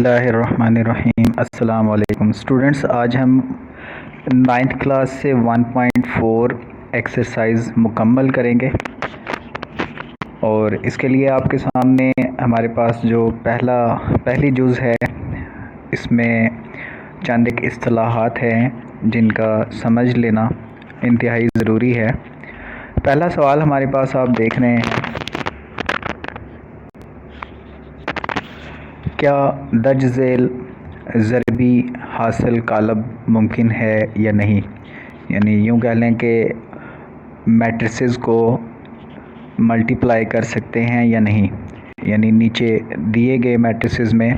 बिस्मिल्लाहिर्रहमानिर्रहीम। अस्सलाम वालेकुम स्टूडेंट्स, आज हम 9th क्लास से 1.4 एक्सरसाइज मुकम्मल करेंगे और इसके लिए आपके सामने हमारे पास जो पहली जुज़ है, इसमें चंद एक इस्तिलाहात हैं जिनका समझ लेना इंतहाई ज़रूरी है। पहला सवाल हमारे पास आप देख रहे हैं, क्या दर्ज झेल ज़रबी हासिल कालब मुमकिन है या नहीं। यानी यूँ कह लें कि मैट्रिसेस को मल्टीप्लाई कर सकते हैं या नहीं। यानी नीचे दिए गए मैट्रिसेस में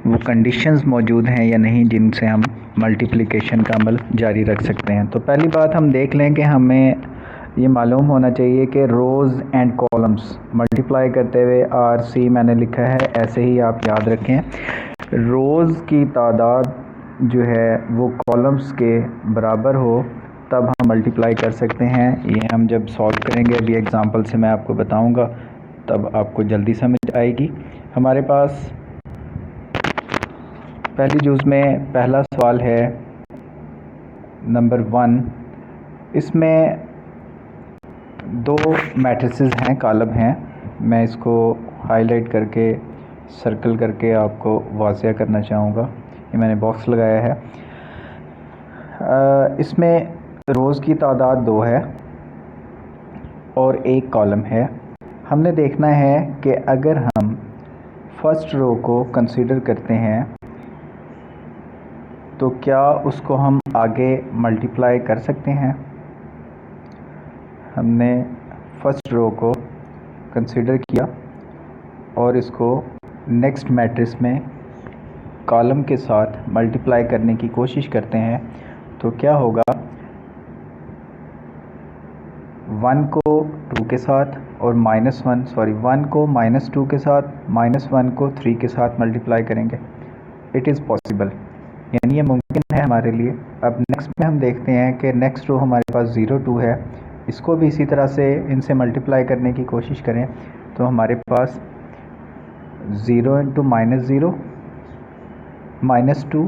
वो कंडीशंस मौजूद हैं या नहीं जिनसे हम मल्टीप्लिकेशन का अमल जारी रख सकते हैं। तो पहली बात हम देख लें कि हमें ये मालूम होना चाहिए कि रोज़ एंड कॉलम्स मल्टीप्लाई करते हुए RC मैंने लिखा है, ऐसे ही आप याद रखें। रोज़ की तादाद जो है वो कॉलम्स के बराबर हो तब हम मल्टीप्लाई कर सकते हैं। ये हम जब सॉल्व करेंगे, अभी एग्जांपल से मैं आपको बताऊंगा, तब आपको जल्दी समझ आएगी। हमारे पास पहली जुज़ में पहला सवाल है नंबर 1। इसमें दो मैट्रिसेस हैं, कॉलम हैं। मैं इसको हाईलाइट करके सर्कल करके आपको वाज़िया करना चाहूँगा। ये मैंने बॉक्स लगाया है। इसमें रोज़ की तादाद 2 है और एक कॉलम है। हमने देखना है कि अगर हम फर्स्ट रो को कंसीडर करते हैं तो क्या उसको हम आगे मल्टीप्लाई कर सकते हैं। हमने फर्स्ट रो को कंसीडर किया और इसको नेक्स्ट मैट्रिक्स में कॉलम के साथ मल्टीप्लाई करने की कोशिश करते हैं तो क्या होगा, 1 को 2 के साथ और -1 को -2 के साथ, -1 को 3 के साथ मल्टीप्लाई करेंगे। इट इज़ पॉसिबल, यानी ये मुमकिन है हमारे लिए। अब नेक्स्ट में हम देखते हैं कि नेक्स्ट रो हमारे पास 0 2 है, इसको भी इसी तरह से इनसे मल्टीप्लाई करने की कोशिश करें तो हमारे पास 0 × -0 -2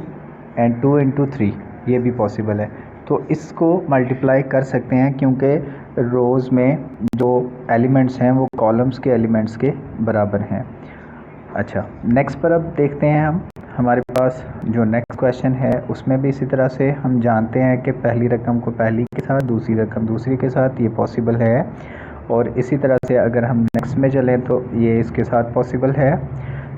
एंड 2 × 3 ये भी पॉसिबल है। तो इसको मल्टीप्लाई कर सकते हैं क्योंकि रोज़ में जो एलिमेंट्स हैं वो कॉलम्स के एलिमेंट्स के बराबर हैं। अच्छा, नेक्स्ट पर अब देखते हैं हम। हमारे पास जो नेक्स्ट क्वेश्चन है उसमें भी इसी तरह से हम जानते हैं कि पहली रकम को पहली के साथ, दूसरी रकम दूसरी के साथ, ये पॉसिबल है। और इसी तरह से अगर हम नेक्स्ट में चलें तो ये इसके साथ पॉसिबल है।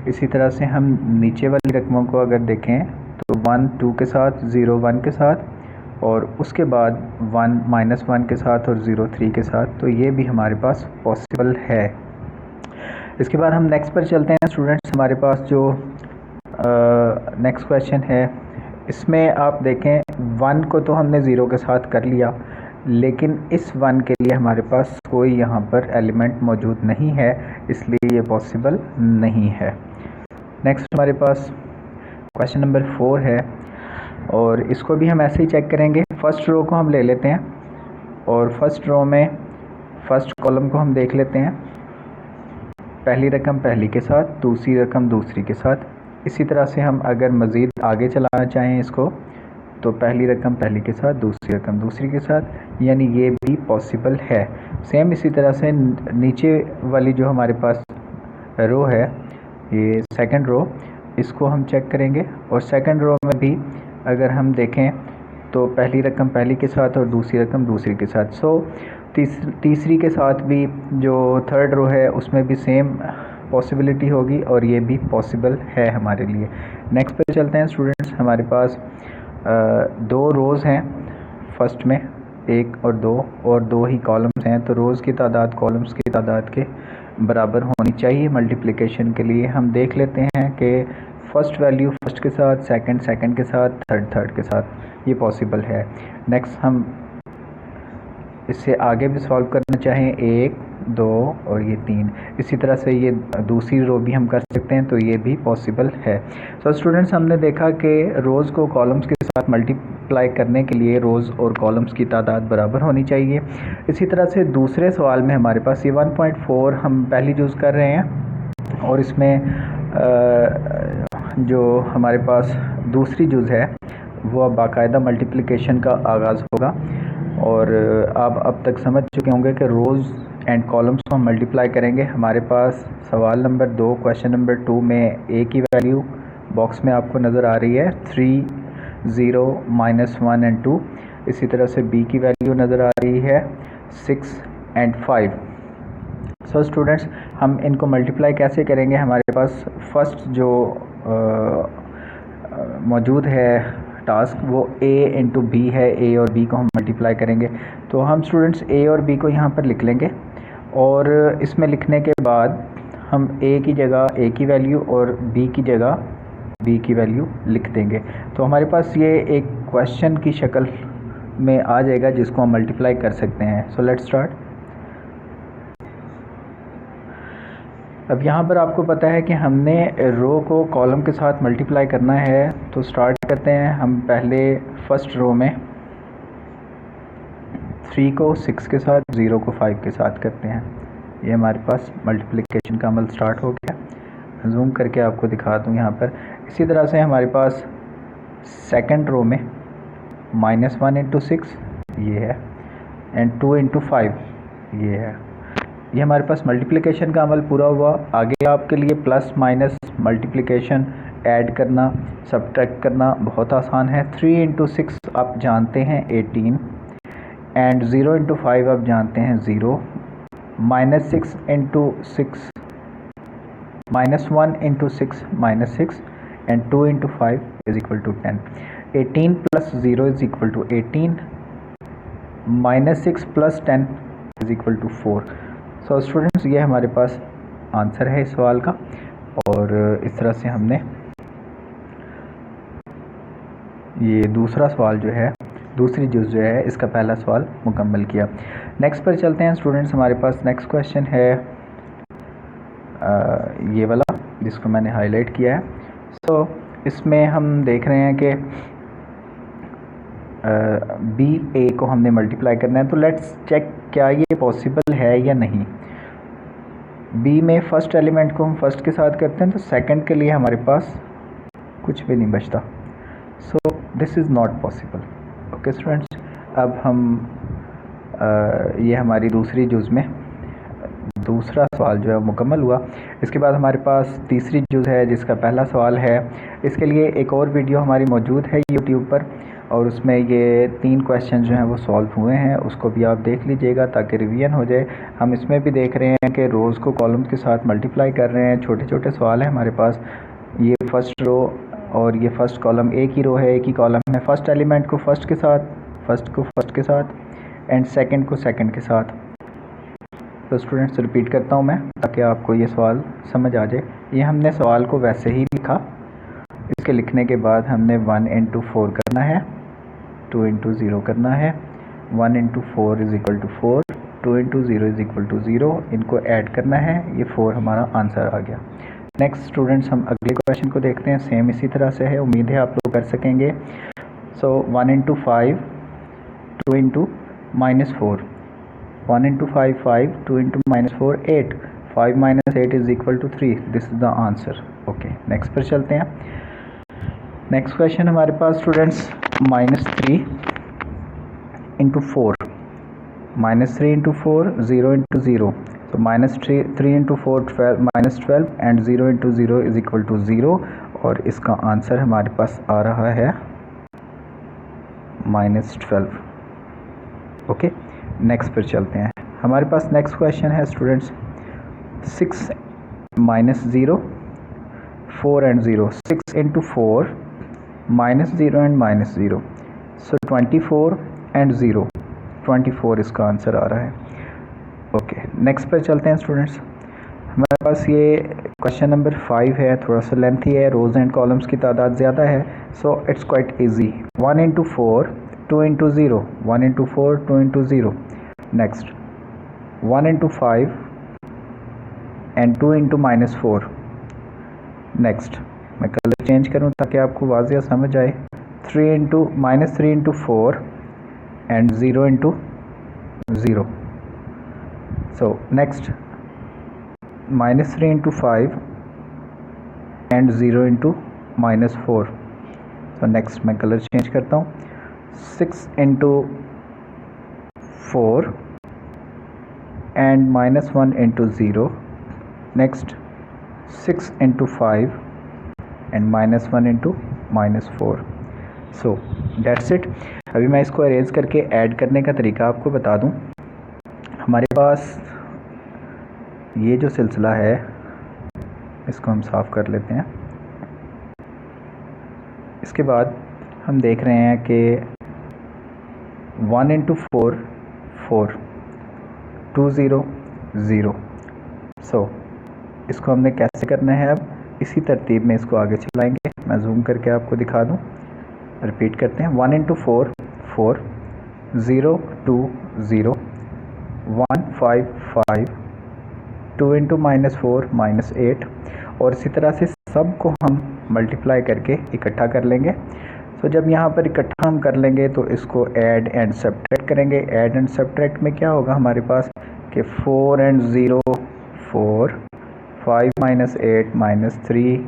इसी तरह से हम नीचे वाली रकमों को अगर देखें तो 1 2 के साथ, 0 1 के साथ और उसके बाद 1 -1 के साथ और 0 3 के साथ, तो ये भी हमारे पास पॉसिबल है। इसके बाद हम नेक्स्ट पर चलते हैं स्टूडेंट्स। हमारे पास जो नेक्स्ट क्वेश्चन है, इसमें आप देखें 1 को तो हमने 0 के साथ कर लिया, लेकिन इस 1 के लिए हमारे पास कोई यहाँ पर एलिमेंट मौजूद नहीं है, इसलिए ये पॉसिबल नहीं है। नेक्स्ट हमारे पास क्वेश्चन नंबर 4 है और इसको भी हम ऐसे ही चेक करेंगे। फर्स्ट रो को हम ले लेते हैं और फर्स्ट रो में फर्स्ट कॉलम को हम देख लेते हैं। पहली रकम पहली के साथ, दूसरी रकम दूसरी के साथ। इसी तरह से हम अगर मज़ीद आगे चलाना चाहें इसको तो पहली रकम पहली के साथ, दूसरी रकम दूसरी के साथ, यानी ये भी पॉसिबल है। सेम इसी तरह से नीचे वाली जो हमारे पास रो है, ये सेकंड रो, इसको हम चेक करेंगे और सेकंड रो में भी अगर हम देखें तो पहली रकम पहली के साथ और दूसरी रकम दूसरी के साथ। सो तीसरी के साथ भी जो थर्ड रो है उसमें भी सेम पॉसिबिलिटी होगी और ये भी पॉसिबल है हमारे लिए। नेक्स्ट पे चलते हैं स्टूडेंट्स। हमारे पास 2 रोज़ हैं, फर्स्ट में 1 और 2 और 2 ही कॉलम्स हैं, तो रोज़ की तादाद कॉलम्स की तादाद के बराबर होनी चाहिए मल्टीप्लिकेशन के लिए। हम देख लेते हैं कि फर्स्ट वैल्यू फर्स्ट के साथ, सेकंड सेकंड के साथ, थर्ड थर्ड के साथ, ये पॉसिबल है। नेक्स्ट हम इससे आगे भी सॉल्व करना चाहें, 1 2 और ये 3, इसी तरह से ये दूसरी रो भी हम कर सकते हैं, तो ये भी पॉसिबल है। सो स्टूडेंट्स, हमने देखा कि रोज़ को कॉलम्स के साथ मल्टीप्लाई करने के लिए रोज़ और कॉलम्स की तादाद बराबर होनी चाहिए। इसी तरह से दूसरे सवाल में हमारे पास ये 1.4 हम पहली यूज़ कर रहे हैं और इसमें जो हमारे पास दूसरी जुज़ है वो अब बाकायदा मल्टीप्लिकेशन का आगाज़ होगा। और आप अब तक समझ चुके होंगे कि रोज़ एंड कॉलम्स को हम मल्टीप्लाई करेंगे। हमारे पास सवाल नंबर 2 क्वेश्चन नंबर 2 में ए की वैल्यू बॉक्स में आपको नज़र आ रही है 3, 0, -1 एंड 2। इसी तरह से बी की वैल्यू नज़र आ रही है 6 एंड 5। सो स्टूडेंट्स, हम इनको मल्टीप्लाई कैसे करेंगे? हमारे पास फर्स्ट जो मौजूद है टास्क वो a इंटू बी है। a और b को हम मल्टीप्लाई करेंगे। तो हम स्टूडेंट्स a और b को यहाँ पर लिख लेंगे और इसमें लिखने के बाद हम a की जगह a की वैल्यू और b की जगह b की वैल्यू लिख देंगे। तो हमारे पास ये एक क्वेश्चन की शक्ल में आ जाएगा जिसको हम मल्टीप्लाई कर सकते हैं। सो लेट्स स्टार्ट। अब यहाँ पर आपको पता है कि हमने रो को कॉलम के साथ मल्टीप्लाई करना है। तो स्टार्ट करते हैं। हम पहले फर्स्ट रो में 3 को 6 के साथ, 0 को 5 के साथ करते हैं। ये हमारे पास मल्टीप्लिकेशन का अमल स्टार्ट हो गया। जूम करके आपको दिखा दूँ यहाँ पर। इसी तरह से हमारे पास सेकंड रो में -1 इंटू 6 ये है एंड 2 इंटू 5 ये है। ये हमारे पास मल्टीप्लिकेशन का अमल पूरा हुआ। आगे आपके लिए प्लस माइनस मल्टीप्लिकेशन ऐड करना, सब्ट्रैक्ट करना बहुत आसान है। 3 इंटू 6 आप जानते हैं 18 एंड 0 इंटू 5 आप जानते हैं 0। -6 into 6 -1 into 6 -6 and 2 into 5 is equal to 10। 18 plus 0 is equal to 18, -6 plus 10 is equal to 4। So students, ये हमारे पास आंसर है इस सवाल का। और इस तरह से हमने ये दूसरा सवाल जो है, दूसरी जुज़ जो है, इसका पहला सवाल मुकम्मल किया। नेक्स्ट पर चलते हैं स्टूडेंट्स। हमारे पास नेक्स्ट क्वेश्चन है ये वाला जिसको मैंने हाईलाइट किया है। सो इसमें हम देख रहे हैं कि बी ए को हमने मल्टीप्लाई करना है। तो लेट्स चेक क्या ये पॉसिबल है या नहीं। बी में फर्स्ट एलिमेंट को हम फर्स्ट के साथ करते हैं तो सेकंड के लिए हमारे पास कुछ भी नहीं बचता। So this is not possible. Okay students, अब हम ये हमारी दूसरी जुज़ में दूसरा सवाल जो है मुकम्मल हुआ। इसके बाद हमारे पास तीसरी जुज़ है जिसका पहला सवाल है। इसके लिए एक और वीडियो हमारी मौजूद है यूट्यूब पर और उसमें ये 3 क्वेश्चन जो हैं वो सॉल्व हुए हैं। उसको भी आप देख लीजिएगा ताकि रिवीजन हो जाए। हम इसमें भी देख रहे हैं कि रोज़ को कॉलम्स के साथ मल्टीप्लाई कर रहे हैं। छोटे छोटे सवाल हैं हमारे पास। ये फर्स्ट रो और ये फर्स्ट कॉलम एक ही रो है, एक ही कॉलम है। फर्स्ट एलिमेंट को फर्स्ट के साथ, फर्स्ट को फर्स्ट के साथ एंड सेकंड को सेकंड के साथ। तो स्टूडेंट्स, रिपीट करता हूँ मैं ताकि आपको ये सवाल समझ आ जाए। ये हमने सवाल को वैसे ही लिखा। इसके लिखने के बाद हमने 1 इंटू 4 करना है, 2 इंटू 0 करना है। 1 into 4 is equal to 4, 2 into 0 is equal to 0। इनको ऐड करना है, ये 4 हमारा आंसर आ गया। नेक्स्ट स्टूडेंट्स, हम अगले क्वेश्चन को देखते हैं। सेम इसी तरह से है, उम्मीद है आप लोग कर सकेंगे। So 1 into 5, 2 into -4, 1 into 5 5, 2 into -4 8, 5 minus 8 is equal to 3। This is the answer. Okay, next पर चलते हैं। नेक्स्ट क्वेश्चन हमारे पास स्टूडेंट्स -3 इंटू 4, -3 इंटू 4, 0 इंटू 0। तो -3 into 4 -12 and 0 into 0 is equal to 0। और इसका आंसर हमारे पास आ रहा है -12। ओके, नेक्स्ट पर चलते हैं। हमारे पास नेक्स्ट क्वेश्चन है students 6 -0, 4 and 0। 6 into 4, -0 and -0। So 24 and 0, 24 इसका आंसर आ रहा है। ओके, नेक्स्ट पर चलते हैं स्टूडेंट्स। हमारे पास ये क्वेश्चन नंबर 5 है, थोड़ा सा लेंथी है, रोज़ एंड कॉलम्स की तादाद ज़्यादा है। So it's quite easy. 1 into 4, 2 into 0, 1 into 4, 2 into 0। Next 1 into 5 and 2 into -4। Next मैं कलर चेंज करूं ताकि आपको वाज़िया समझ आए। 3 into -4 and 0 into 0। So next -3 into 5 and 0 into -4। तो नेक्स्ट मैं कलर चेंज करता हूँ। 6 into 4 and -1 into 0। Next 6 into 5 and -1 into -4। So that's it. अभी मैं इसको अरेंज करके ऐड करने का तरीका आपको बता दूं। हमारे पास ये जो सिलसिला है इसको हम साफ़ कर लेते हैं। इसके बाद हम देख रहे हैं कि 1 इंटू 4 4, 2 0 0। सो इसको हमने कैसे करना है, अब इसी तरतीब में इसको आगे चलाएंगे। मैं जूम करके आपको दिखा दूं। रिपीट करते हैं। 1 इंटू 4 4, 0 2 0, 1 5 5, 2 इंटू -4 -8। और इसी तरह से सब को हम मल्टीप्लाई करके इकट्ठा कर लेंगे। तो जब यहाँ पर इकट्ठा हम कर लेंगे तो इसको ऐड एंड सब्ट्रैक्ट करेंगे। ऐड एंड सब्ट्रैक्ट में क्या होगा हमारे पास कि 4 एंड 0 4, 5 -8 -3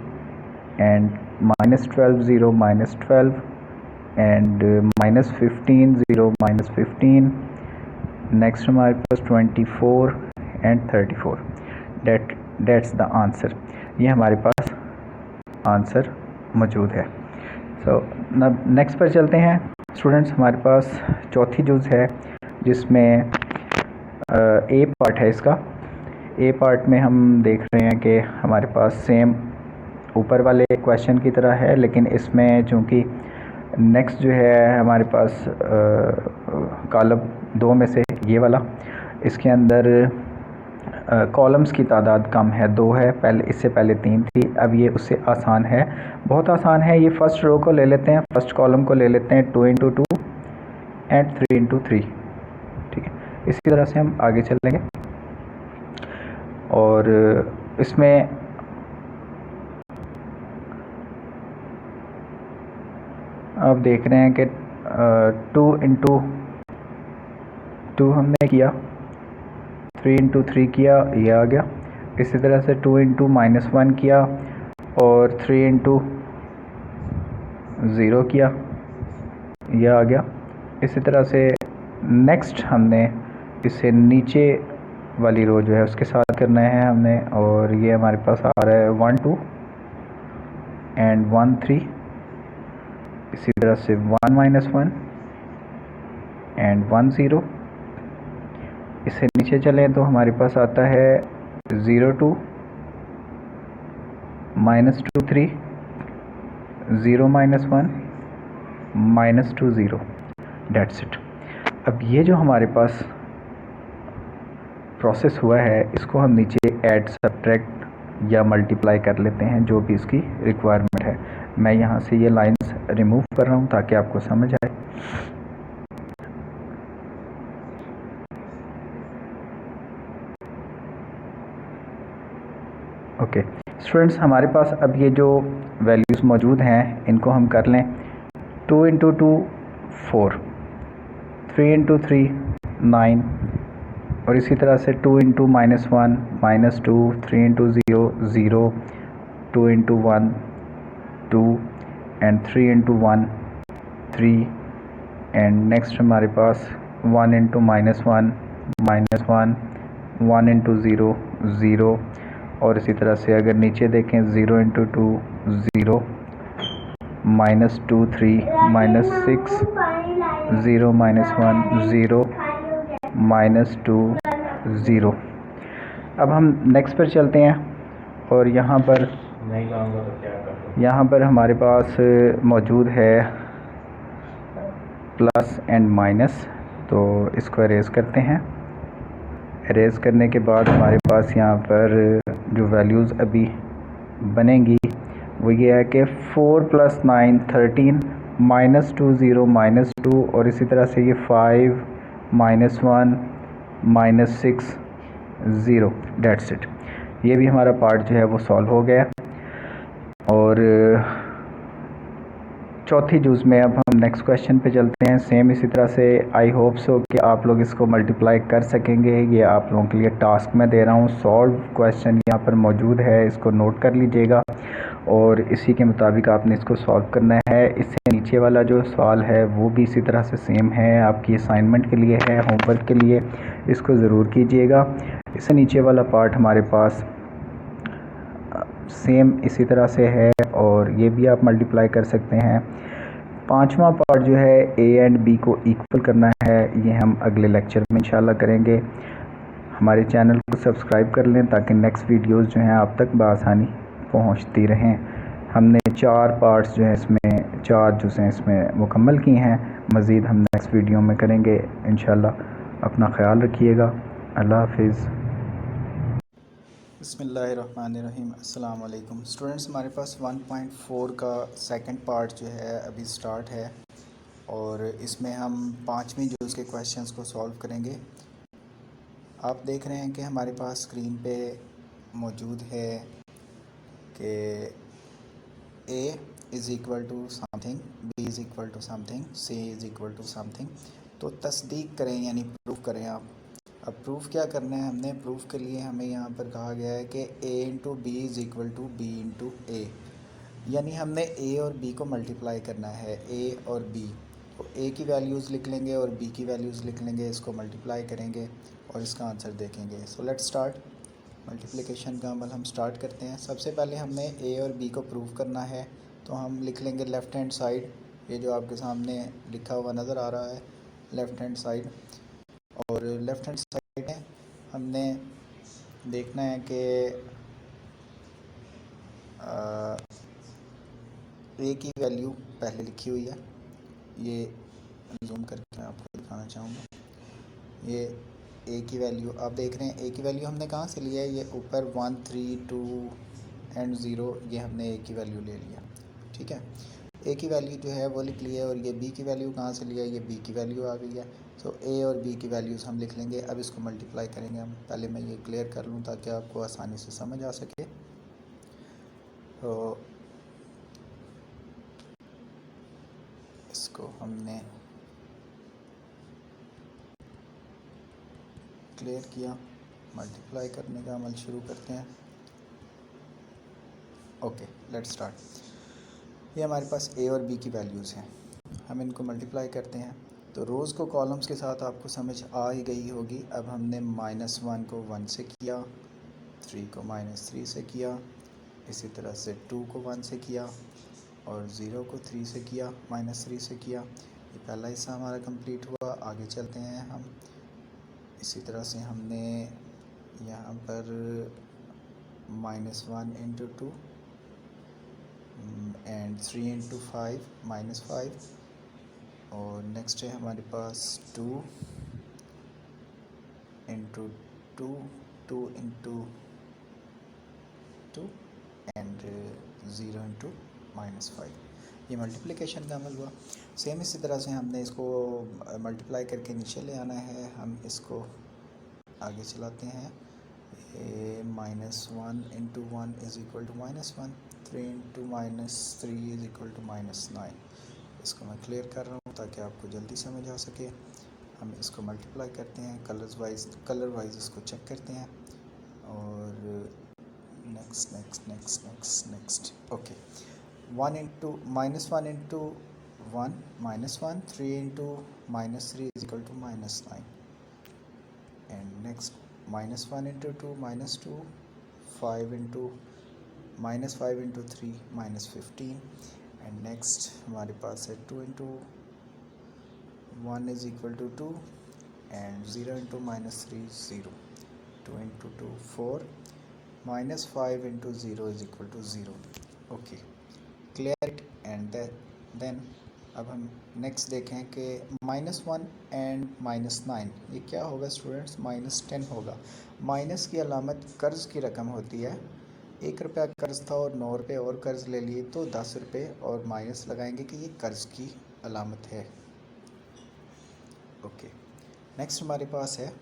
एंड -12 0 -12 एंड -15 0 -15। नेक्स्ट हमारे पास 24 एंड 34। That's the answer. ये हमारे पास आंसर मौजूद है। सो नेक्स्ट पर चलते हैं स्टूडेंट्स। हमारे पास चौथी जुज़ है जिसमें ए पार्ट है इसका। ए पार्ट में हम देख रहे हैं कि हमारे पास सेम ऊपर वाले क्वेश्चन की तरह है, लेकिन इसमें चूँकि नेक्स्ट जो है हमारे पास कॉलम 2 में से ये वाला, इसके अंदर कॉलम्स की तादाद कम है, 2 है। पहले इससे पहले 3 थी, अब ये उससे आसान है, बहुत आसान है। ये फर्स्ट रो को ले लेते हैं, फर्स्ट कॉलम को ले लेते हैं 2 इंटू 2 एंड 3 इंटू 3। ठीक है, इसी तरह से हम आगे चलेंगे। और इसमें आप देख रहे हैं कि 2 इंटू 2 हमने किया, 3 इंटू 3 किया, ये आ गया। इसी तरह से 2 इंटू -1 किया और 3 इंटू 0 किया, ये आ गया। इसी तरह से नेक्स्ट हमने इसे नीचे वाली रो जो है उसके साथ करना है हमने, और ये हमारे पास आ रहा है 1 2 एंड 1 3। इसी तरह से 1 -1 एंड 1 0। इससे नीचे चलें तो हमारे पास आता है 0 2 -2 3, 0 -1 -2 0। That's it. अब ये जो हमारे पास प्रोसेस हुआ है इसको हम नीचे ऐड सब्ट्रैक्ट या मल्टीप्लाई कर लेते हैं, जो भी इसकी रिक्वायरमेंट है। मैं यहाँ से ये लाइंस रिमूव कर रहा हूँ ताकि आपको समझ आए। ओके स्टूडेंट्स, हमारे पास अब ये जो वैल्यूज़ मौजूद हैं इनको हम कर लें। 2 इंटू 2 4, 3 इंटू 3 9, और इसी तरह से 2 into -1 -2, 3 into 0 0, 2 into 1 2 and 3 into 1 3। And next हमारे पास 1 इंटू -1 -1, 1 इंटू 0 0, और इसी तरह से अगर नीचे देखें 0 इंटू 2 0, -2 3 -6, 0 -1 0, -2 0। अब हम नेक्स्ट पर चलते हैं और यहाँ पर हमारे पास मौजूद है प्लस एंड माइनस। तो इसको इरेज़ करते हैं। इरेज़ करने के बाद हमारे पास यहाँ पर जो वैल्यूज़ अभी बनेंगी वो ये है कि 4 + 9 13, -2 0 -2, और इसी तरह से ये 5 -1 -6 0। That's it. ये भी हमारा पार्ट जो है वो सॉल्व हो गया। और चौथी जूज़ में अब हम नेक्स्ट क्वेश्चन पे चलते हैं। सेम इसी तरह से आई होप सो कि आप लोग इसको मल्टीप्लाई कर सकेंगे। ये आप लोगों के लिए टास्क मैं दे रहा हूँ। सॉल्व क्वेश्चन यहाँ पर मौजूद है, इसको नोट कर लीजिएगा और इसी के मुताबिक आपने इसको सॉल्व करना है। इससे नीचे वाला जो सवाल है वो भी इसी तरह से सेम है, आपकी असाइनमेंट के लिए है, होमवर्क के लिए, इसको ज़रूर कीजिएगा। इससे नीचे वाला पार्ट हमारे पास सेम इसी तरह से है और ये भी आप मल्टीप्लाई कर सकते हैं। पांचवा पार्ट जो है ए एंड बी को इक्वल करना है, ये हम अगले लेक्चर में इंशाल्लाह करेंगे। हमारे चैनल को सब्सक्राइब कर लें ताकि नेक्स्ट वीडियोस जो हैं आप तक बआसानी पहुंचती रहें। हमने 4 पार्ट्स जो हैं इसमें 4 जुज़ हैं इसमें मुकम्मल की हैं। मज़ीद हम नेक्स्ट वीडियो में करेंगे इंशाल्लाह। अपना ख्याल रखिएगा। अल्लाह हाफिज़। बिस्मिल्लाहिर्रहमानिर्रहीम। अस्सलाम वालेकुम स्टूडेंट्स, हमारे पास 1.4 का सेकंड पार्ट जो है अभी स्टार्ट है और इसमें हम 5वीं जुज़ के क्वेश्चंस को सॉल्व करेंगे। आप देख रहे हैं कि हमारे पास स्क्रीन पे मौजूद है कि a is equal to something, b is equal to something, c is equal to something. तो तस्दीक करें यानी प्रूफ करें आप। अब प्रूफ क्या करना है हमने, प्रूफ के लिए हमें यहाँ पर कहा गया है कि a into B is equal to B into A, यानी हमने a और b को मल्टीप्लाई करना है, a और b। तो a की वैल्यूज़ लिख लेंगे और b की वैल्यूज़ लिख लेंगे, इसको मल्टीप्लाई करेंगे और इसका आंसर देखेंगे। सो लेट्स स्टार्ट। मल्टीप्लिकेशन का अमल हम स्टार्ट करते हैं। सबसे पहले हमने a और b को प्रूव करना है, तो हम लिख लेंगे लेफ़्ट हैंड साइड, ये जो आपके सामने लिखा हुआ नज़र आ रहा है लेफ़्ट हैंड साइड। और लेफ़्ट हैंड साइड में हमने देखना है कि ए की वैल्यू पहले लिखी हुई है, ये जूम करके मैं आपको दिखाना चाहूँगा। ये ए की वैल्यू आप देख रहे हैं, ए की वैल्यू हमने कहाँ से लिया है, ये ऊपर 1 3 2 एंड 0, ये हमने ए की वैल्यू ले लिया। ठीक है, ए की वैल्यू जो है वो लिख ली है और ये बी की वैल्यू कहाँ से लिया है, ये बी की वैल्यू आ गई है। सो ए और बी की वैल्यूज़ हम लिख लेंगे। अब इसको मल्टीप्लाई करेंगे हम। पहले मैं ये क्लियर कर लूँ ताकि आपको आसानी से समझ आ सके। तो इसको हमने क्लियर किया, मल्टीप्लाई करने का अमल शुरू करते हैं। Okay, let's start. ये हमारे पास ए और बी की वैल्यूज़ हैं, हम इनको मल्टीप्लाई करते हैं। तो रोज़ को कॉलम्स के साथ आपको समझ आ ही गई होगी। अब हमने -1 को 1 से किया, 3 को -3 से किया, इसी तरह से 2 को 1 से किया और 0 को 3 से किया, -3 से किया। ये पहला हिस्सा हमारा कंप्लीट हुआ। आगे चलते हैं हम। इसी तरह से हमने यहाँ पर -1 इंटू 2 एंड 3 इंटू 5 -5, और नेक्स्ट है हमारे पास 2 इंटू 2, 2 इंटू 2 एंड 0 इंटू -5। ये मल्टीप्लिकेशन का अमल हुआ। सेम इसी तरह से हमने इसको मल्टीप्लाई करके नीचे ले आना है। हम इसको आगे चलाते हैं। -1 into 1 is equal to -1, 3 into -3 is equal to -9। इसको मैं क्लियर कर रहा हूँ ताकि आपको जल्दी समझ आ सके। हम इसको मल्टीप्लाई करते हैं, कलर वाइज इसको चेक करते हैं और next next next next next. Okay, 1 into -1 into 1 -1, 3 into -3 is equal to -9 and next -1 into 2 -2, 5 into -5 into 3 -15 and next हमारे पास है 2 into 1 is equal to 2 and 0 into -3 0, 2 into 2 4, -5 into 0 is equal to 0। Okay, clear it and then अब हम next देखें कि -1 and -9 ये क्या होगा स्टूडेंट्स, -10 होगा। माइनस की अलामत कर्ज़ की रकम होती है। 1 रुपया कर्ज़ था और 9 रुपये और कर्ज़ ले लिए तो 10 रुपये और माइनस लगाएंगे कि ये कर्ज़ की अलामत है। ओके, नेक्स्ट हमारे पास है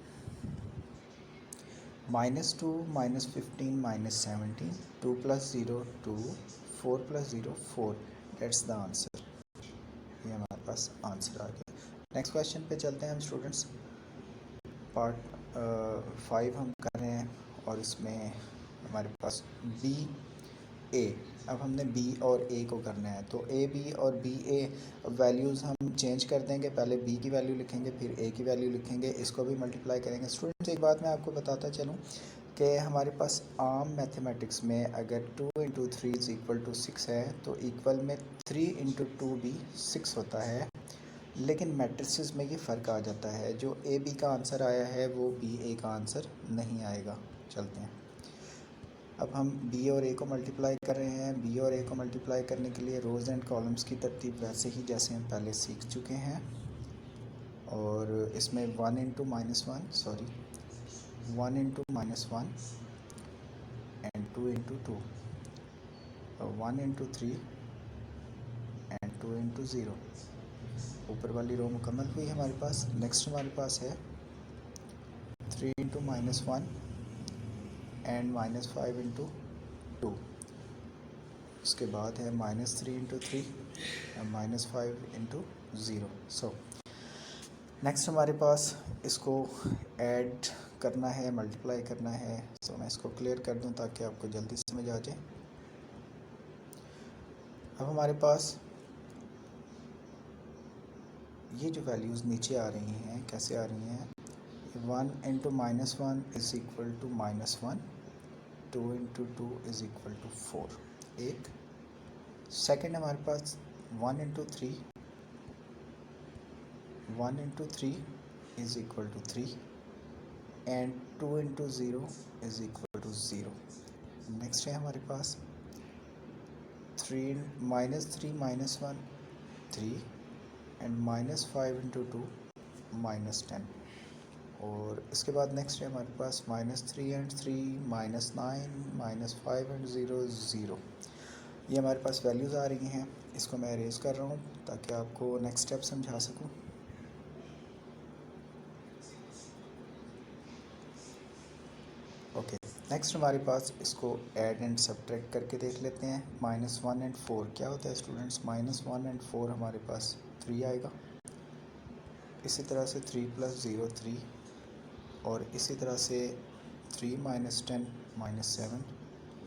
-2 -15 -17, 2 + 0 2, 4 + 0 4, दैट्स द आंसर। ये हमारे पास आंसर आ गया। नेक्स्ट क्वेश्चन पे चलते हैं हम स्टूडेंट्स। पार्ट 5 हम कर रहे हैं और इसमें हमारे पास बी ए। अब हमने बी और ए को करना है, तो ए बी और बी ए वैल्यूज़ हम चेंज कर देंगे। पहले बी की वैल्यू लिखेंगे, फिर ए की वैल्यू लिखेंगे, इसको भी मल्टीप्लाई करेंगे। स्टूडेंट्स, एक बात मैं आपको बताता चलूँ कि हमारे पास आम मैथमेटिक्स में अगर 2 इंटू 3 इज़ इक्वल टू 6 है, तो इक्वल में 3 इंटू 2 भी 6 होता है। लेकिन मैट्रिसेस में ये फ़र्क आ जाता है, जो ए बी का आंसर आया है वो बी ए का आंसर नहीं आएगा। चलते हैं, अब हम बी और ए को मल्टीप्लाई कर रहे हैं। बी और ए को मल्टीप्लाई करने के लिए रोज़ एंड कॉलम्स की तरतीब वैसे ही जैसे हम पहले सीख चुके हैं, और इसमें 1 into minus one, sorry 1 into minus one and 2 into 2, 1 into 3 and 2 into 0। ऊपर वाली रो मुकम्मल हुई हमारे पास। नेक्स्ट हमारे पास है 3 into minus one and minus 5 into 2। उसके बाद है -3 इंटू 3 और -5 इंटू 0। सो नेक्स्ट हमारे पास इसको ऐड करना है, मल्टीप्लाई करना है। सो मैं इसको क्लियर कर दूं ताकि आपको जल्दी समझ आ जाए। अब हमारे पास ये जो वैल्यूज़ नीचे आ रही हैं, कैसे आ रही हैं? 1 into minus one is equal to -1, 2 into 2 is equal to 4। एक सेकेंड हमारे पास 1 into 3, 1 into 3 is equal to 3 and 2 into 0 is equal to 0। Next है हमारे पास 3 -3 -1 3 एंड -5 इंटू 2 -10। और इसके बाद नेक्स्ट है हमारे पास -3 एंड 3 -9 -5 एंड 0 0। ये हमारे पास वैल्यूज़ आ रही हैं। इसको मैं अरेज कर रहा हूँ ताकि आपको नेक्स्ट स्टेप समझा सकूँ। ओके, नेक्स्ट हमारे पास इसको ऐड एंड सब्ट्रैक्ट करके देख लेते हैं। -1 एंड 4 क्या होता है स्टूडेंट्स? -1 एंड 4 हमारे पास 3 आएगा। इसी तरह से 3 + 0 3, और इसी तरह से 3 - 10 -7,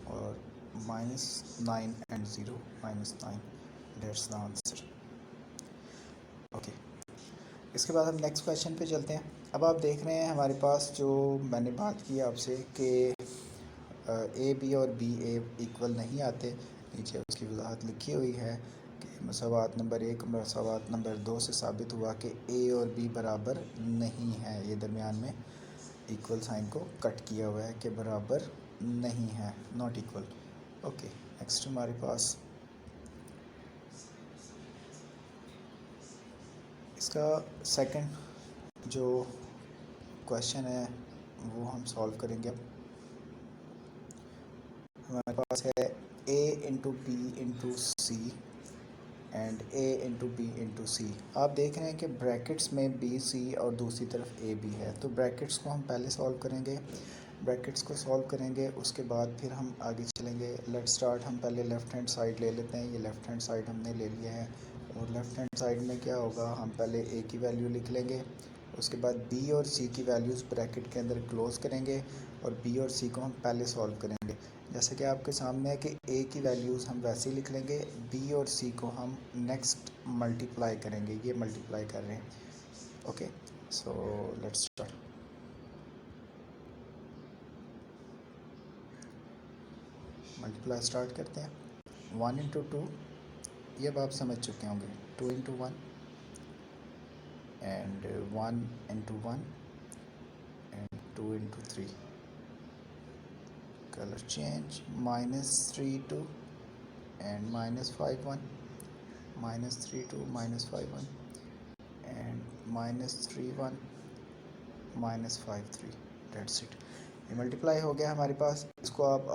और -9 and 0 -9। That's the answer. Okay, इसके बाद हम नेक्स्ट क्वेश्चन पे चलते हैं। अब आप देख रहे हैं हमारे पास जो मैंने बात की आपसे कि ए बी और बी ए इक्वल नहीं आते। नीचे उसकी वजाहत लिखी हुई है कि मसवात नंबर 1 मसवात नंबर 2 से साबित हुआ कि ए और बी बराबर नहीं है। ये दरमियान में इक्वल साइन को कट किया हुआ है कि बराबर नहीं है, नॉट इक्वल। ओके, नेक्स्ट हमारे पास इसका सेकंड जो क्वेश्चन है वो हम सॉल्व करेंगे। हमारे पास है a into B into C and a into B into C. आप देख रहे हैं कि ब्रैकेट्स में बी सी और दूसरी तरफ ए बी है, तो ब्रैकेट्स को हम पहले सॉल्व करेंगे। ब्रैकेट्स को सॉल्व करेंगे, उसके बाद फिर हम आगे चलेंगे। लेट्स स्टार्ट, हम पहले लेफ़्ट हैंड साइड ले लेते हैं। ये लेफ़्ट हैंड साइड हमने ले लिया है, और लेफ़्ट हैंड साइड में क्या होगा, हम पहले ए की वैल्यू लिख लेंगे। उसके बाद बी और सी की वैल्यूज़ ब्रैकेट के अंदर क्लोज़ करेंगे, और बी और सी को हम पहले सॉल्व करेंगे। जैसे कि आपके सामने है कि ए की वैल्यूज़ हम वैसे ही लिख लेंगे, बी और सी को हम नेक्स्ट मल्टीप्लाई करेंगे। ये मल्टीप्लाई कर रहे हैं। Okay, so let's start. Multiply start करते हैं। 1 इंटू 2, ये अब आप समझ चुके होंगे। 2 into 1 and 1 into 1 and 2 into 3। Colour change, -3 2 and -5 1, -3 2 -5 1 and -3 1 -5 3। That's it. ये मल्टीप्लाई हो गया हमारे पास। इसको आप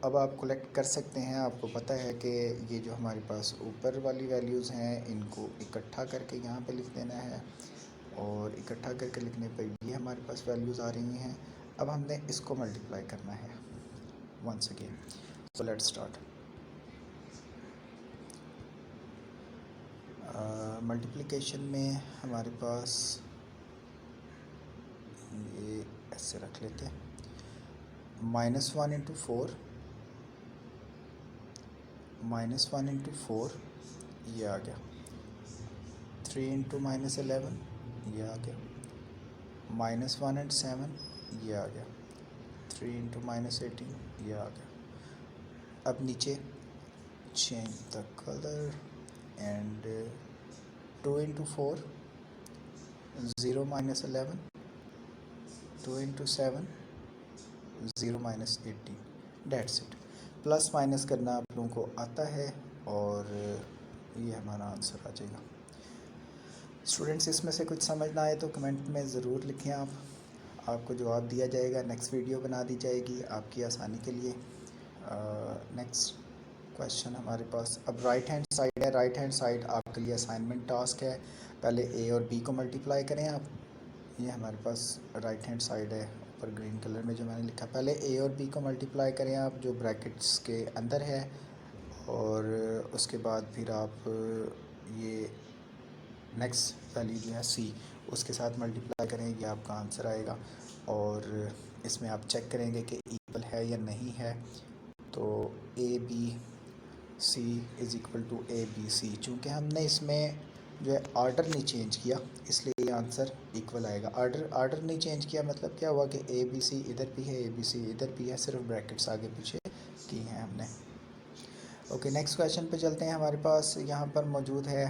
अब आप कलेक्ट कर सकते हैं। आपको पता है कि ये जो हमारे पास ऊपर वाली वैल्यूज़ हैं इनको इकट्ठा करके यहाँ पे लिख देना है, और इकट्ठा करके लिखने पर ये हमारे पास वैल्यूज़ आ रही हैं। अब हमने इसको मल्टीप्लाई करना है once again. So let's start. Multiplication में हमारे पास ये ऐसे रख लेते हैं। -1 इंटू 4 -1 इंटू 4 ये आ गया, 3 इंटू -11 ये आ गया, -1 एंड 7 ये आ गया, 3 इंटू -18 ये आ गया। अब नीचे change the colour and 2 into 4 0 -11, 2 into 7 0 -18, that's it. Plus minus करना आप लोगों को आता है और ये हमारा आंसर आ जाएगा। स्टूडेंट्स, इसमें से कुछ समझ ना आए तो कमेंट में ज़रूर लिखें आप, आपको जवाब दिया जाएगा, नेक्स्ट वीडियो बना दी जाएगी आपकी आसानी के लिए। नेक्स्ट क्वेश्चन हमारे पास अब राइट हैंड साइड है। राइट हैंड साइड आपके लिए असाइनमेंट टास्क है। पहले ए और बी को मल्टीप्लाई करें आप। ये हमारे पास राइट हैंड साइड है, ऊपर ग्रीन कलर में जो मैंने लिखा। पहले ए और बी को मल्टीप्लाई करें आप, जो ब्रैकेट्स के अंदर है, और उसके बाद फिर आप ये नेक्स्ट वैल्यू जो है सी, उसके साथ मल्टीप्लाई करें, ये आपका आंसर आएगा। और इसमें आप चेक करेंगे कि इक्वल है या नहीं है। तो A B C is equal to A B C, चूँकि हमने इसमें जो है आर्डर नहीं चेंज किया, इसलिए ये आंसर इक्वल आएगा। आर्डर नहीं चेंज किया मतलब क्या हुआ कि ए बी सी इधर भी है, ए बी सी इधर भी है, सिर्फ ब्रैकेट्स आगे पीछे की हैं हमने। ओके, नेक्स्ट क्वेश्चन पे चलते हैं। हमारे पास यहाँ पर मौजूद है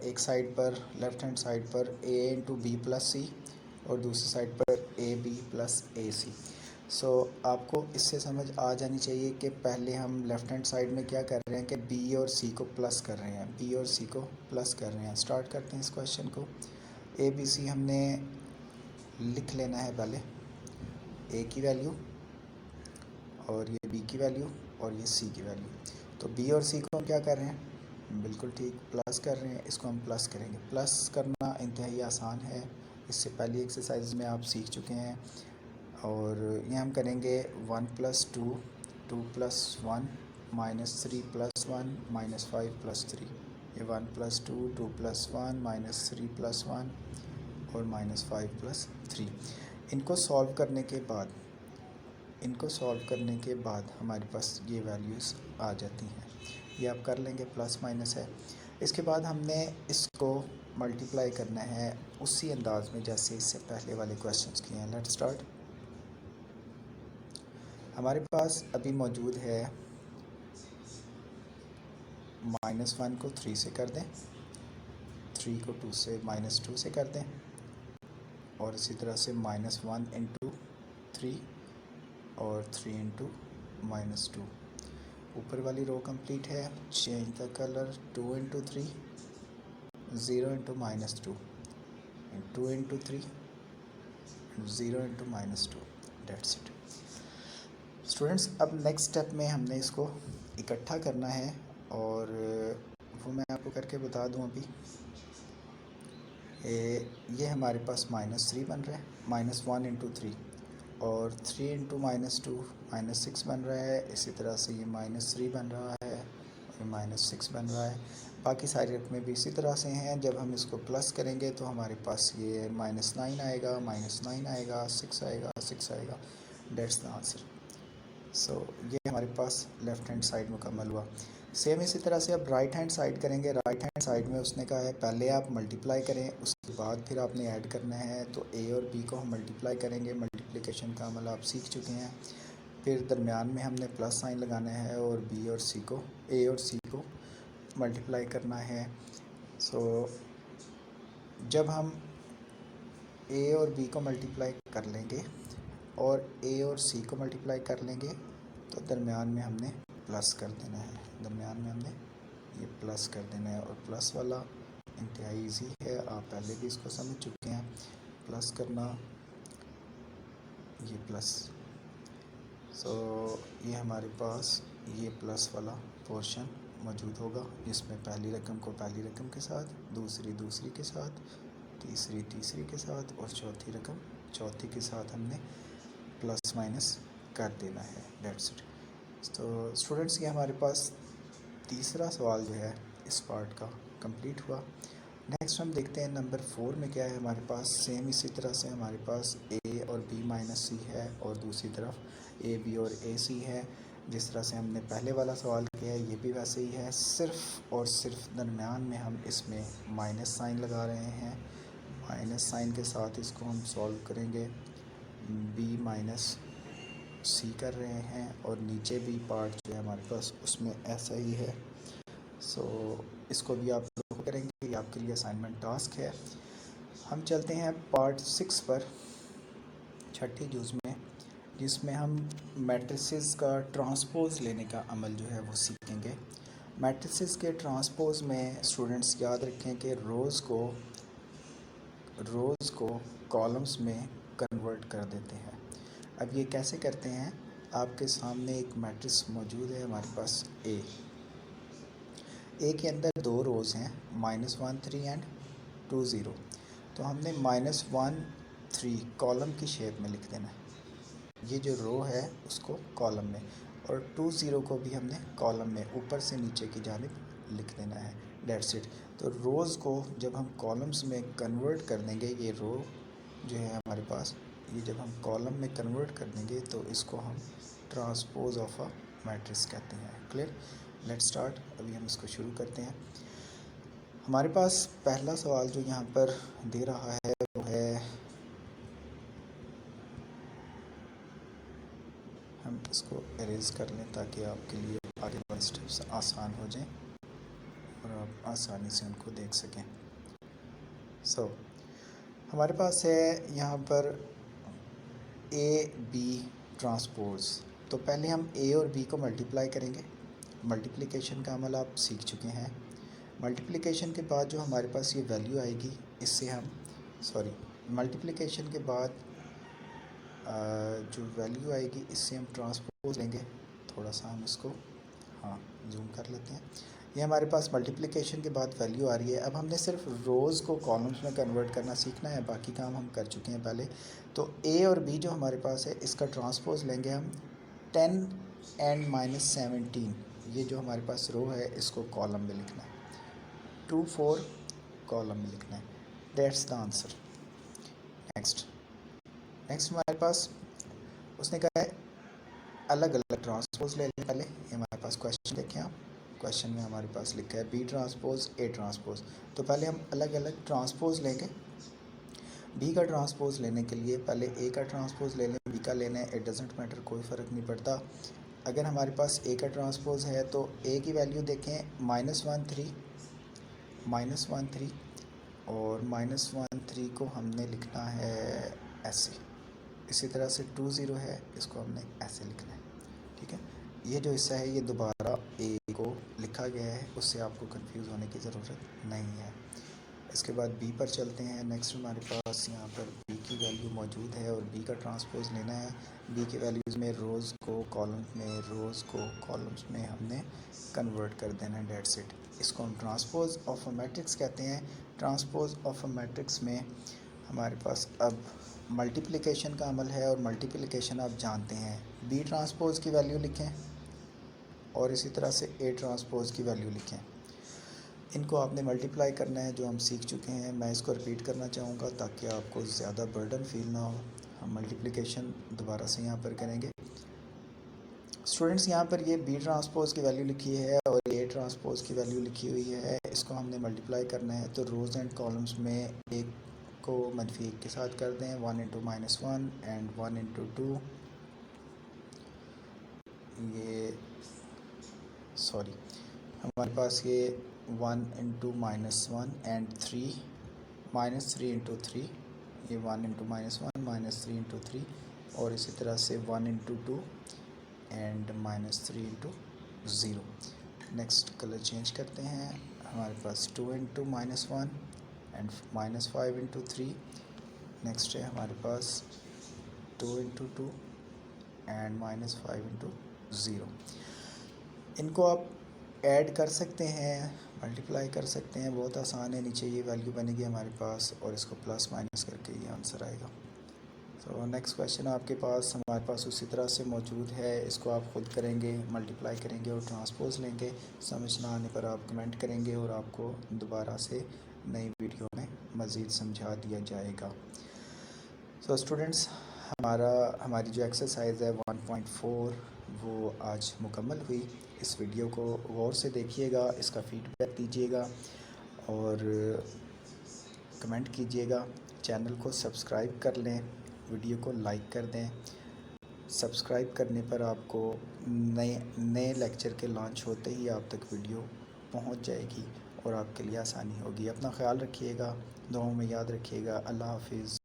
एक साइड पर, लेफ़्ट हैंड साइड पर ए इंटू बी प्लस सी, और दूसरी साइड पर ए बी प्लस ए सी। सो आपको इससे समझ आ जानी चाहिए कि पहले हम लेफ़्ट हैंड साइड में क्या कर रहे हैं कि बी और सी को प्लस कर रहे हैं, बी और सी को प्लस कर रहे हैं। स्टार्ट करते हैं इस क्वेश्चन को। ए बी सी हमने लिख लेना है पहले, ए की वैल्यू और ये बी की वैल्यू और ये सी की वैल्यू। तो बी और सी को हम क्या कर रहे हैं, बिल्कुल ठीक, प्लस कर रहे हैं। इसको हम प्लस करेंगे। प्लस करना इंतहाई आसान है, इससे पहली एक्सरसाइज में आप सीख चुके हैं। और ये हम करेंगे 1 + 2, 2 + 1, -3 + 1, -5 + 3। ये 1 + 2, 2 + 1, -3 + 1 और -5 + 3। इनको सॉल्व करने के बाद हमारे पास ये वैल्यूज़ आ जाती हैं। ये आप कर लेंगे, प्लस माइनस है। इसके बाद हमने इसको मल्टीप्लाई करना है उसी अंदाज में जैसे इससे पहले वाले क्वेश्चंस किए हैं। Let's start. हमारे पास अभी मौजूद है -1 को 3 से कर दें, 3 को 2 से -2 से कर दें, और इसी तरह से -1 इंटू 3 और 3 इंटू -2। ऊपर वाली रो कंप्लीट है। Change the colour, 2 into 3, 0 into -2, 2 into 3, 0 into -2, that's it. Students, अब नेक्स्ट स्टेप में हमने इसको इकट्ठा करना है, और वो मैं आपको करके बता दूं अभी। ये हमारे पास -3 बन रहा है, -1 इंटू 3, और 3 इंटू -2 -6 बन रहा है। इसी तरह से ये -3 बन रहा है, ये -6 बन रहा है। बाकी सारी रकमें भी इसी तरह से हैं। जब हम इसको प्लस करेंगे तो हमारे पास ये -9 आएगा, -9 आएगा, 6 आएगा, 6 आएगा, डेट्स द आंसर। सो ये हमारे पास लेफ़्ट हैंड साइड मुकम्मल हुआ। सेम इसी तरह से अब राइट हैंड साइड करेंगे। राइट हैंड साइड में उसने कहा है पहले आप मल्टीप्लाई करें, उसके बाद फिर आपने ऐड करना है। तो ए और बी को हम मल्टीप्लाई करेंगे, मल्टीप्लिकेशन का अमल आप सीख चुके हैं। फिर दरमियान में हमने प्लस साइन लगाना है, और बी और सी को, ए और सी को मल्टीप्लाई करना है। सो जब हम ए और बी को मल्टीप्लाई कर लेंगे और ए और सी को मल्टीप्लाई कर लेंगे, तो दरमियान में हमने प्लस कर देना है, दरमियान में हमने ये प्लस कर देना है। और प्लस वाला इंतहाई ईजी है, आप पहले भी इसको समझ चुके हैं। प्लस करना, ये प्लस। सो ये हमारे पास ये प्लस वाला पोर्शन मौजूद होगा, जिसमें पहली रकम को पहली रकम के साथ, दूसरी दूसरी के साथ, तीसरी तीसरी के साथ, और चौथी रकम चौथी के साथ हमने प्लस माइनस कर देना है, डेट्स इट। तो स्टूडेंट्स, ये हमारे पास तीसरा सवाल जो है इस पार्ट का कंप्लीट हुआ। नेक्स्ट हम देखते हैं नंबर 4 में क्या है हमारे पास। सेम इसी तरह से हमारे पास ए और बी माइनस सी है, और दूसरी तरफ ए बी और ए सी है। जिस तरह से हमने पहले वाला सवाल किया है ये भी वैसे ही है, सिर्फ़ और सिर्फ दरमियान में हम इसमें माइनस साइन लगा रहे हैं। माइनस साइन के साथ इसको हम सॉल्व करेंगे, b माइनस सी कर रहे हैं और नीचे भी पार्ट जो है हमारे पास उसमें ऐसा ही है। सो इसको भी आप लोग करेंगे, ये आपके लिए असाइनमेंट टास्क है। हम चलते हैं पार्ट 6 पर, छठी जूज़ में, जिसमें हम मैट्रिसेस का ट्रांसपोज लेने का अमल जो है वो सीखेंगे। मैट्रिसेस के ट्रांसपोज में स्टूडेंट्स याद रखें कि रोज़ को कॉलम्स में कन्वर्ट कर देते हैं। अब ये कैसे करते हैं, आपके सामने एक मैट्रिक्स मौजूद है हमारे पास ए के अंदर दो रोज़ हैं, -1 3 एंड 2 0। तो हमने -1 3 कॉलम की शेप में लिख देना है, ये जो रो है उसको कॉलम में, और 2 0 को भी हमने कॉलम में ऊपर से नीचे की जानिब लिख देना है। That's it. तो रोज़ को जब हम कॉलम्स में कन्वर्ट कर देंगे, ये रो जो है हमारे पास, ये जब हम कॉलम में कन्वर्ट कर देंगे तो इसको हम ट्रांसपोज ऑफ अ मैट्रिक्स कहते हैं। क्लियर? Let's start. अभी हम इसको शुरू करते हैं। हमारे पास पहला सवाल जो यहाँ पर दे रहा है वो है, हम इसको एरेज कर लें ताकि आपके लिए आगे वाले स्टेप्स आसान हो जाएं और आप आसानी से उनको देख सकें। हमारे पास है यहाँ पर ए बी ट्रांसपोज। तो पहले हम ए और बी को मल्टीप्लाई करेंगे। मल्टीप्लिकेशन का अमल आप सीख चुके हैं। मल्टीप्लिकेशन के बाद जो हमारे पास ये वैल्यू आएगी, इससे हम मल्टीप्लिकेशन के बाद जो वैल्यू आएगी इससे हम ट्रांसपोज लेंगे। थोड़ा सा हम इसको जूम कर लेते हैं। ये हमारे पास मल्टीप्लिकेशन के बाद वैल्यू आ रही है। अब हमने सिर्फ रोज़ को कॉलम्स में कन्वर्ट करना सीखना है, बाकी काम हम कर चुके हैं पहले। तो ए और बी जो हमारे पास है इसका ट्रांसपोज लेंगे हम 10 एंड -17। ये जो हमारे पास रो है इसको कॉलम में लिखना है, 2 4 कॉलम में लिखना है। That's the answer. नेक्स्ट हमारे पास उसने कहा है अलग अलग ट्रांसपोज ले लें। पहले ये हमारे पास क्वेश्चन देखें आप, क्वेश्चन में हमारे पास लिखा है बी ट्रांसपोज ए ट्रांसपोज। तो पहले हम अलग अलग ट्रांसपोज लेंगे। बी का ट्रांसपोज लेने के लिए पहले ए का ट्रांसपोज ले लें, बी का लेना है, इट डजेंट मैटर, कोई फ़र्क नहीं पड़ता। अगर हमारे पास ए का ट्रांसपोज है तो ए की वैल्यू देखें -1 3 और -1 3 को हमने लिखना है ऐसे। इसी तरह से 2 0 है, इसको हमने ऐसे लिखना है। ठीक है, ये जो हिस्सा है ये दोबारा ए को लिखा गया है, उससे आपको कंफ्यूज होने की ज़रूरत नहीं है। इसके बाद बी पर चलते हैं। नेक्स्ट हमारे पास यहाँ पर बी की वैल्यू मौजूद है और बी का ट्रांसपोज लेना है। बी की वैल्यूज़ में रोज़ को कॉलम्स में हमने कन्वर्ट कर देना है। That's it. इसको हम ट्रांसपोज ऑफ अ मैट्रिक्स कहते हैं। ट्रांसपोज ऑफ अ मैट्रिक्स में हमारे पास अब मल्टीप्लिकेशन का अमल है और मल्टीप्लिकेशन आप जानते हैं। बी ट्रांसपोज की वैल्यू लिखें और इसी तरह से ए ट्रांसपोज की वैल्यू लिखें। इनको आपने मल्टीप्लाई करना है, जो हम सीख चुके हैं। मैं इसको रिपीट करना चाहूँगा ताकि आपको ज़्यादा बर्डन फील ना हो। हम मल्टीप्लिकेशन दोबारा से यहाँ पर करेंगे। स्टूडेंट्स यहाँ पर ये बी ट्रांसपोज की वैल्यू लिखी है और ए ट्रांसपोज की वैल्यू लिखी हुई है। इसको हमने मल्टीप्लाई करना है, तो रोज़ एंड कॉलम्स में एक को मनफी एक के साथ कर दें, 1 × -1 एंड 1 × 2। ये हमारे पास ये 1 × -1 एंड 3 -3 × 3, ये 1 × -1 -3 × 3, और इसी तरह से 1 × 2 एंड -3 × 0। नेक्स्ट कलर चेंज करते हैं। हमारे पास 2 × -1 एंड -5 × 3। नेक्स्ट है हमारे पास 2 × 2 एंड -5 × 0। इनको आप ऐड कर सकते हैं, मल्टीप्लाई कर सकते हैं, बहुत आसान है। नीचे ये वैल्यू बनेगी हमारे पास और इसको प्लस माइनस करके ये आंसर आएगा। तो नेक्स्ट क्वेश्चन आपके पास हमारे पास उसी तरह से मौजूद है। इसको आप ख़ुद करेंगे, मल्टीप्लाई करेंगे और ट्रांसपोज लेंगे। समझ ना आने पर आप कमेंट करेंगे और आपको दोबारा से नई वीडियो में मज़ीद समझा दिया जाएगा। सो स्टूडेंट्स, हमारी जो एक्सरसाइज है 1.4 वो आज मुकम्मल हुई। इस वीडियो को गौर से देखिएगा, इसका फ़ीडबैक दीजिएगा और कमेंट कीजिएगा। चैनल को सब्सक्राइब कर लें, वीडियो को लाइक कर दें। सब्सक्राइब करने पर आपको नए नए लेक्चर के लॉन्च होते ही आप तक वीडियो पहुंच जाएगी और आपके लिए आसानी होगी। अपना ख्याल रखिएगा, दुआओं में याद रखिएगा। अल्लाह हाफिज़।